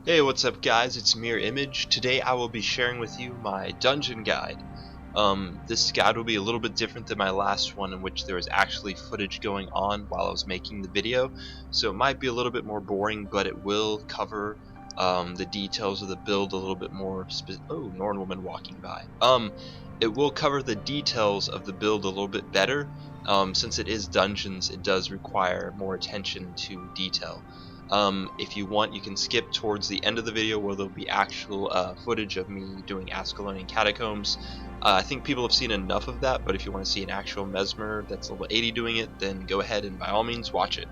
Hey, what's up guys, it's Mirror Image. Today I will be sharing with you my dungeon guide. This guide will be a little bit different than my last one, in which there was actually footage going on while I was making the video, so it might be a little bit more boring, but it will cover the details of the build a little bit more. Oh, Norn woman walking by. It will cover the details of the build a little bit better. Since it is dungeons, it does require more attention to detail. If you want, you can skip towards the end of the video where there'll be actual footage of me doing Ascalonian Catacombs. I think people have seen enough of that, but if you want to see an actual Mesmer that's level 80 doing it, then go ahead and by all means watch it.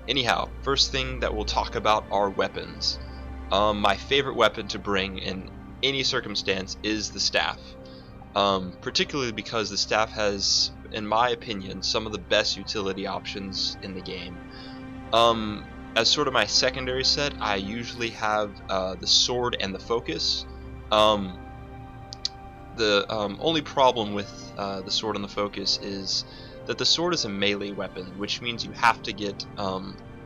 Anyhow, first thing that we'll talk about are weapons. My favorite weapon to bring in any circumstance is the staff. Particularly because the staff has, in my opinion, some of the best utility options in the game. As sort of my secondary set, I usually have the sword and the focus. The only problem with the sword and the focus is that the sword is a melee weapon, which means you have to get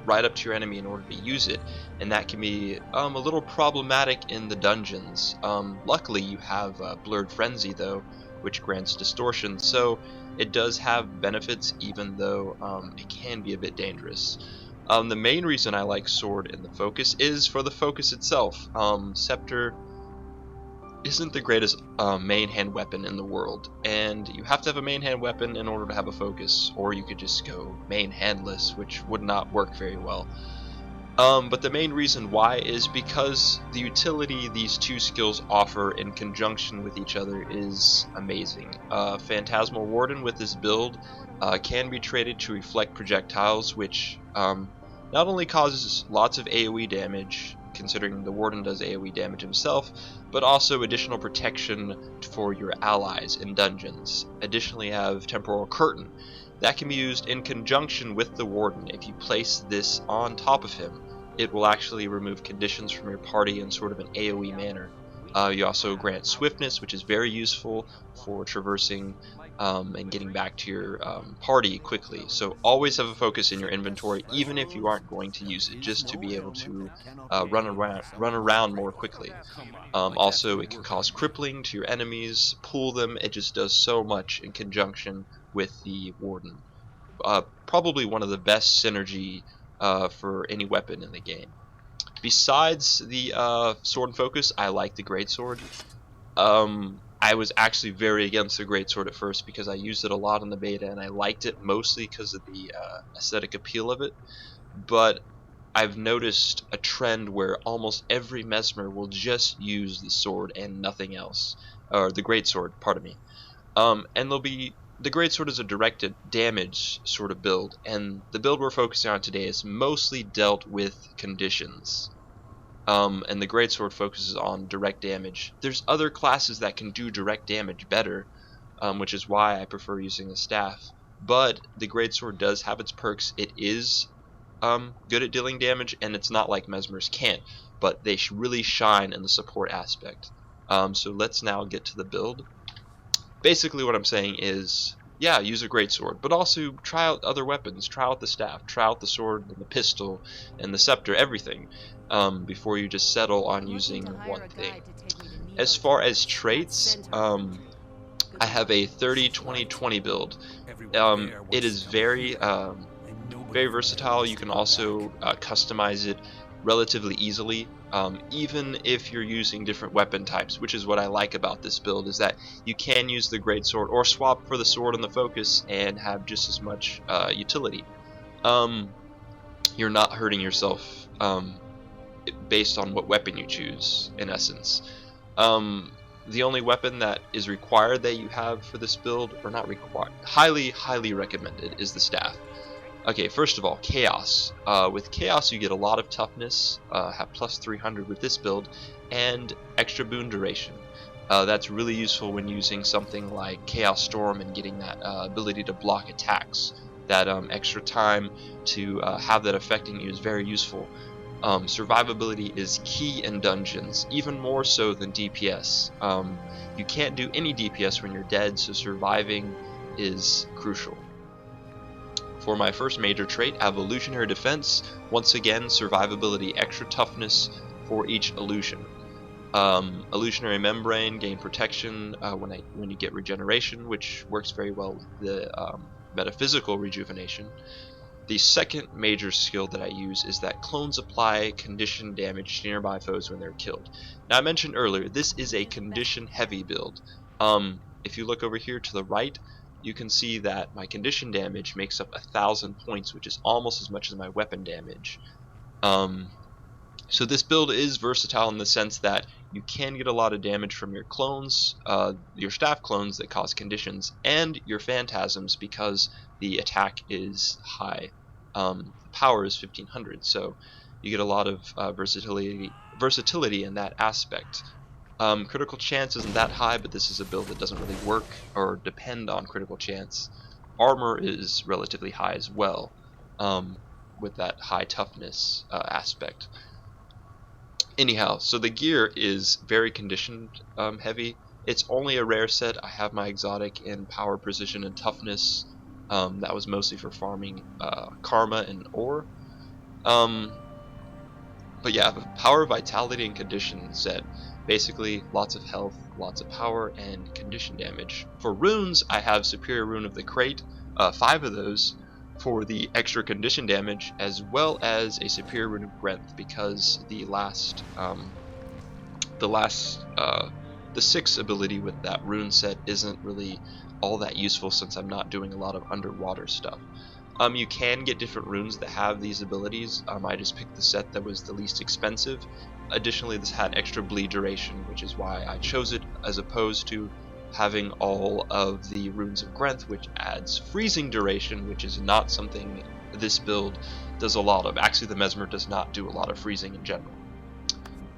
right up to your enemy in order to use it, and that can be a little problematic in the dungeons. Luckily you have Blurred Frenzy though, which grants distortion, so it does have benefits even though it can be a bit dangerous. The main reason I like sword and the focus is for the focus itself. Scepter isn't the greatest main hand weapon in the world, and you have to have a main hand weapon in order to have a focus, or you could just go main handless, which would not work very well. But the main reason why is because the utility these two skills offer in conjunction with each other is amazing. Phantasmal Warden with this build can be traded to reflect projectiles, which not only causes lots of AoE damage, considering the Warden does AoE damage himself, but also additional protection for your allies in dungeons. Additionally, you have Temporal Curtain. That can be used in conjunction with the Warden. If you place this on top of him, it will actually remove conditions from your party in sort of an AoE manner. You also grant Swiftness, which is very useful for traversing and getting back to your party quickly. So always have a focus in your inventory, even if you aren't going to use it, just to be able to run around more quickly. Also, it can cause crippling to your enemies, pull them. It just does so much in conjunction with the Warden. Probably one of the best synergy for any weapon in the game. Besides the sword and focus, I like the greatsword. I was actually very against the greatsword at first because I used it a lot in the beta, and I liked it mostly because of the aesthetic appeal of it. But I've noticed a trend where almost every Mesmer will just use the sword and nothing else, or the greatsword, pardon me. And the greatsword is a directed damage sort of build, and the build we're focusing on today is mostly dealt with conditions. And the greatsword focuses on direct damage. There's other classes that can do direct damage better, which is why I prefer using the staff. But the greatsword does have its perks. It is good at dealing damage, and it's not like Mesmers can't, but they really shine in the support aspect. So let's now get to the build. Basically what I'm saying is, yeah, use a greatsword, but also try out other weapons. Try out the staff, try out the sword and the pistol and the scepter, everything, before you just settle on using one thing. As far as traits, I have a 30-20-20 build. It is very versatile. You can also customize it relatively easily, even if you're using different weapon types, which is what I like about this build, is that you can use the greatsword or swap for the sword and the focus and have just as much utility. You're not hurting yourself based on what weapon you choose, in essence. The only weapon that is required that you have for this build, or not required, highly recommended, is the staff. Okay, first of all, Chaos. With Chaos you get a lot of toughness, have plus 300 with this build, and extra boon duration. That's really useful when using something like Chaos Storm and getting that ability to block attacks. That extra time to have that affecting you is very useful. Survivability is key in dungeons, even more so than DPS. You can't do any DPS when you're dead, so surviving is crucial. For my first major trait, Evolutionary Defense, once again, survivability, extra toughness, for each illusion. Illusionary Membrane, gain protection when you get regeneration, which works very well with the metaphysical rejuvenation. The second major skill that I use is that clones apply condition damage to nearby foes when they're killed. Now, I mentioned earlier, this is a condition heavy build. If you look over here to the right, you can see that my condition damage makes up 1,000 points, which is almost as much as my weapon damage. So this build is versatile in the sense that you can get a lot of damage from your clones, your staff clones that cause conditions, and your phantasms because the attack is high. The power is 1500, so you get a lot of versatility in that aspect. Critical chance isn't that high, but this is a build that doesn't really work or depend on critical chance. Armor is relatively high as well, with that high toughness aspect. Anyhow, so the gear is very conditioned heavy. It's only a rare set. I have my exotic in power, precision, and toughness. That was mostly for farming karma and ore. But yeah, the power, vitality, and condition set. Basically, lots of health, lots of power, and condition damage. For runes, I have Superior Rune of the Crate, 5 of those, for the extra condition damage, as well as a Superior Rune of Strength, because the 6th ability with that rune set isn't really all that useful since I'm not doing a lot of underwater stuff. You can get different runes that have these abilities. I just picked the set that was the least expensive. Additionally, this had extra bleed duration, which is why I chose it, as opposed to having all of the runes of Grenth, which adds freezing duration, which is not something this build does a lot of. Actually, the Mesmer does not do a lot of freezing in general.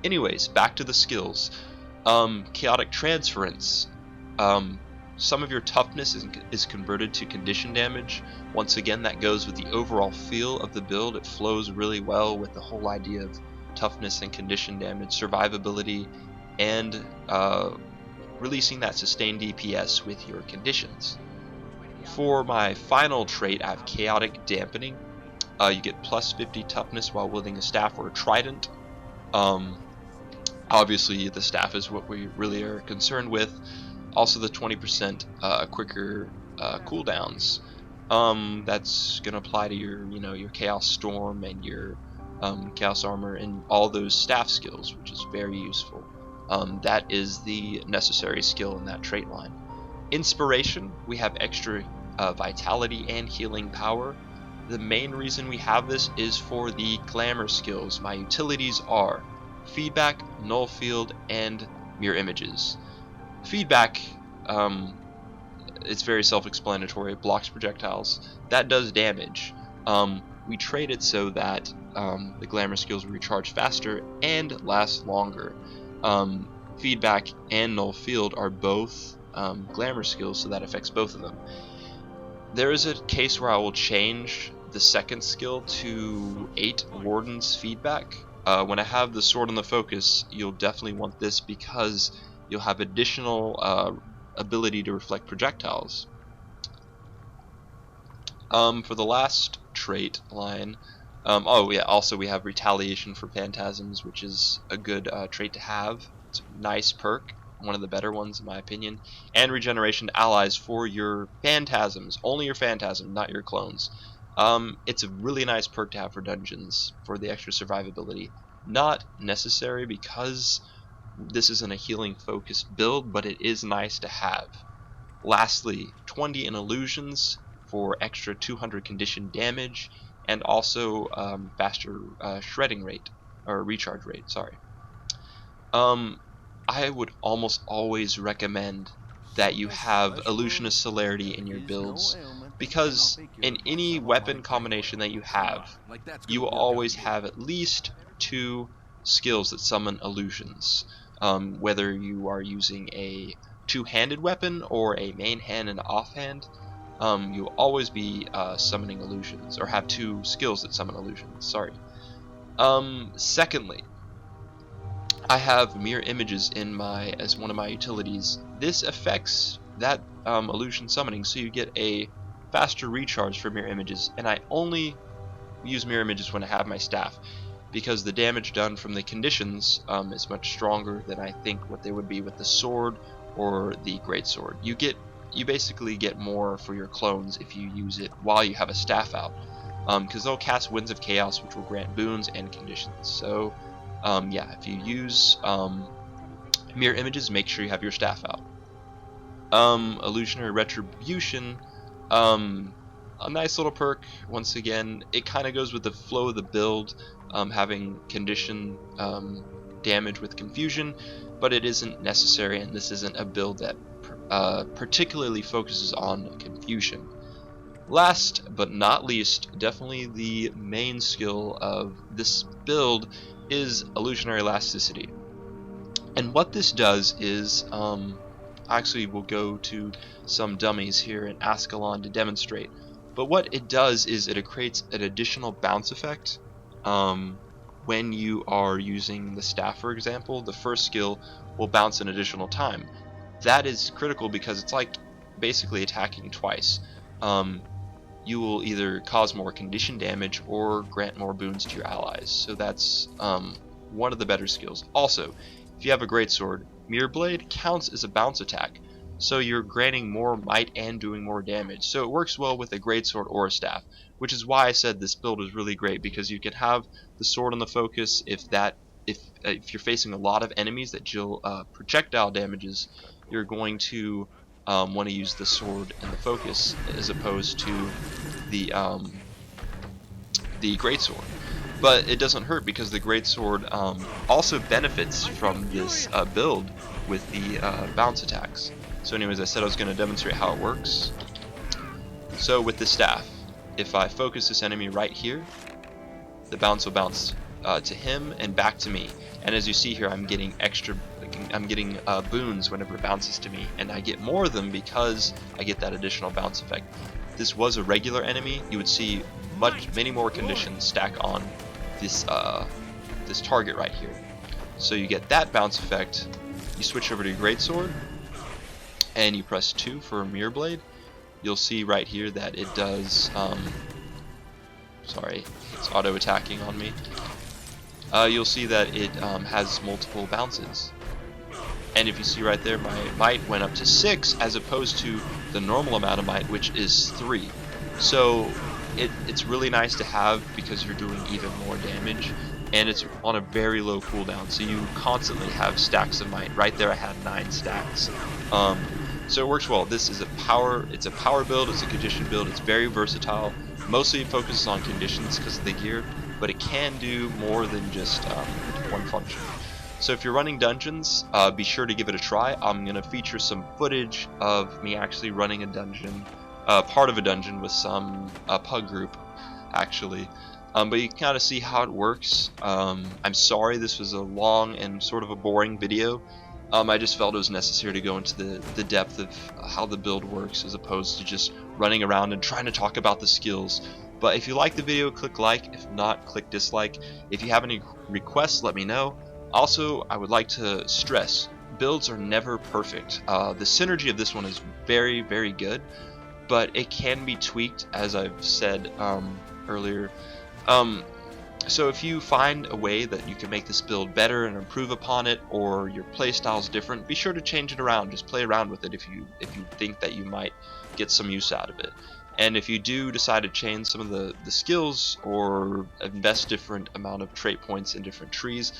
Anyways, back to the skills. Chaotic Transference. Some of your toughness is converted to condition damage. Once again, that goes with the overall feel of the build. It flows really well with the whole idea of toughness and condition damage, survivability, and releasing that sustained DPS with your conditions. For my final trait, I have Chaotic Dampening. You get plus 50 toughness while wielding a staff or a trident. Obviously, the staff is what we really are concerned with. Also, the 20% quicker cooldowns. That's gonna apply to your Chaos Storm and your Chaos Armor and all those staff skills, which is very useful. That is the necessary skill in that trait line. Inspiration, we have extra vitality and healing power. The main reason we have this is for the glamour skills. My utilities are Feedback, Null Field, and Mirror Images. Feedback, it's very self-explanatory. It blocks projectiles. That does damage. We trade it so that the glamour skills recharge faster and last longer. Feedback and Null Field are both glamour skills, so that affects both of them. There is a case where I will change the second skill to 8 Warden's Feedback. When I have the Sword on the Focus, you'll definitely want this because you'll have additional ability to reflect projectiles. For the last trait line, also we have Retaliation for Phantasms, which is a good trait to have. It's a nice perk, one of the better ones in my opinion. And Regeneration to Allies for your Phantasms, only your Phantasm, not your clones. It's a really nice perk to have for dungeons for the extra survivability. Not necessary because this isn't a healing focused build, but it is nice to have. Lastly, 20 in illusions for extra 200 condition damage and also faster shredding rate or recharge rate. Sorry. I would almost always recommend that you have Illusionist Celerity in your builds, because in any weapon combination that you have, you will always have at least 2 skills that summon illusions. Whether you are using a 2-handed weapon or a main hand and offhand, you'll always be summoning illusions, or have 2 skills that summon illusions. Sorry. Secondly, I have Mirror Images as one of my utilities. This affects that illusion summoning, so you get a faster recharge for Mirror Images, and I only use Mirror Images when I have my staff. because the damage done from the conditions is much stronger than I think what they would be with the sword or the greatsword. You basically get more for your clones if you use it while you have a staff out, because they'll cast Winds of Chaos, which will grant boons and conditions. So yeah, if you use mirror images, make sure you have your staff out. Illusionary Retribution, a nice little perk. Once again, it kind of goes with the flow of the build, having condition damage with confusion, but it isn't necessary, and this isn't a build that particularly focuses on confusion. Last but not least, definitely the main skill of this build is Illusionary Elasticity. And what this does is, actually we'll go to some dummies here in Ascalon to demonstrate. But what it does is it creates an additional bounce effect. When you are using the staff, for example, the first skill will bounce an additional time. That is critical because it's like basically attacking twice. You will either cause more condition damage or grant more boons to your allies. So that's one of the better skills. Also, if you have a greatsword, Mirror Blade counts as a bounce attack, so you're granting more might and doing more damage. So it works well with a greatsword or a staff, which is why I said this build is really great, because you can have the sword on the focus if you're facing a lot of enemies that deal projectile damages. You're going to want to use the sword in the focus as opposed to the greatsword. But it doesn't hurt because the greatsword also benefits from this build with the bounce attacks. So anyways, I said I was going to demonstrate how it works. So with the staff, if I focus this enemy right here, the bounce will bounce to him and back to me. And as you see here, I'm getting boons whenever it bounces to me, and I get more of them because I get that additional bounce effect. If this was a regular enemy, you would see many more conditions stack on this this target right here. So you get that bounce effect. You switch over to your greatsword, and you press 2 for a Mirror Blade. You'll see right here that it does. Sorry, it's auto attacking on me. You'll see that it has multiple bounces. And if you see right there, my might went up to 6 as opposed to the normal amount of might, which is 3. So it's really nice to have because you're doing even more damage, and it's on a very low cooldown, so you constantly have stacks of might. Right there I had 9 stacks. So it works well. This is it's a power build, it's a condition build, it's very versatile. Mostly it focuses on conditions because of the gear, but it can do more than just one function. So if you're running dungeons, be sure to give it a try. I'm going to feature some footage of me actually running a dungeon, part of a dungeon with some pug group, actually. But you can kind of see how it works. I'm sorry this was a long and sort of a boring video. I just felt it was necessary to go into the depth of how the build works as opposed to just running around and trying to talk about the skills. But if you like the video, click like. If not, click dislike. If you have any requests, let me know. Also, I would like to stress, builds are never perfect. The synergy of this one is very, very good, but it can be tweaked, as I've said earlier. So if you find a way that you can make this build better and improve upon it, or your playstyle is different, be sure to change it around. Just play around with it if you think that you might get some use out of it. And if you do decide to change some of the skills or invest different amount of trait points in different trees,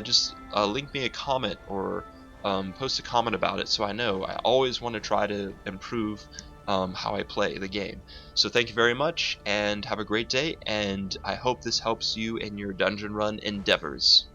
just link me a comment or post a comment about it so I know. I always want to try to improve how I play the game. So thank you very much and have a great day, and I hope this helps you in your dungeon run endeavors.